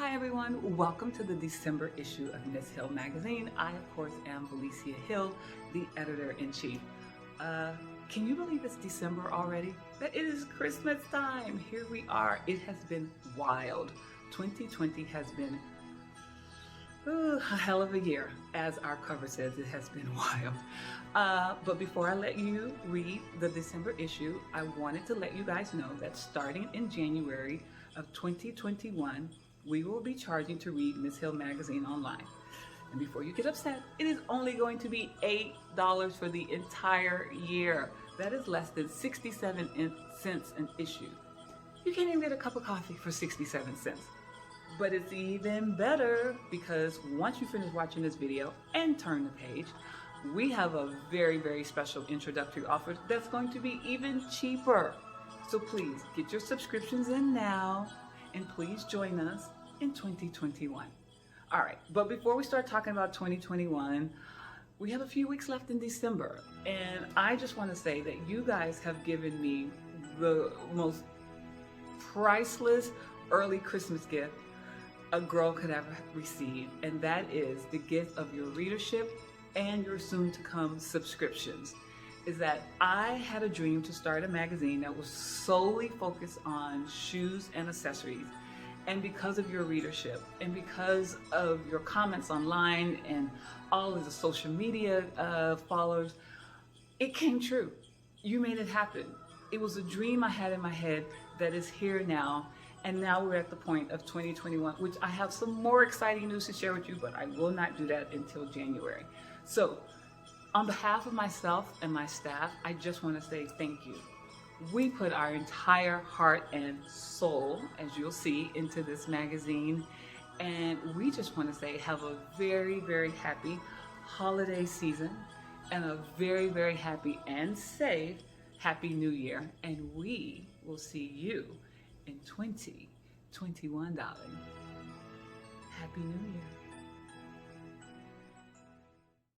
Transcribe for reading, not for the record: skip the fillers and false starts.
Hi everyone, welcome to the December issue of Miss Hill magazine. I of course am Valicia Hill, the editor-in-chief. Can you believe it's December already? That it is Christmas time. Here we are. It has been wild. 2020 has been a hell of a year. As our cover says, it has been wild. But before I let you read the December issue, I wanted to let you guys know that starting in January of 2021, we will be charging to read Miss Hill magazine online. And before you get upset, it is only going to be $8 for the entire year. That is less than 67 cents an issue. You can't even get a cup of coffee for 67 cents. But it's even better because once you finish watching this video and turn the page, we have a very, very special introductory offer that's going to be even cheaper. So please get your subscriptions in now and please join us in 2021. All right, but before we start talking about 2021, we have a few weeks left in December. And I just want to say that you guys have given me the most priceless early Christmas gift a girl could ever receive, and that is the gift of your readership and your soon-to-come subscriptions. Is that I had a dream to start a magazine that was solely focused on shoes and accessories. And because of your readership and because of your comments online and all of the social media followers, it came true. You made it happen. It was a dream I had in my head that is here now. And now we're at the point of 2021, which I have some more exciting news to share with you, but I will not do that until January. So on behalf of myself and my staff, I just want to say thank you. We put our entire heart and soul, as you'll see, into this magazine. And we just want to say have a very, very happy holiday season and a very, very happy and safe Happy New Year. And we will see you in 2021, darling. Happy New Year.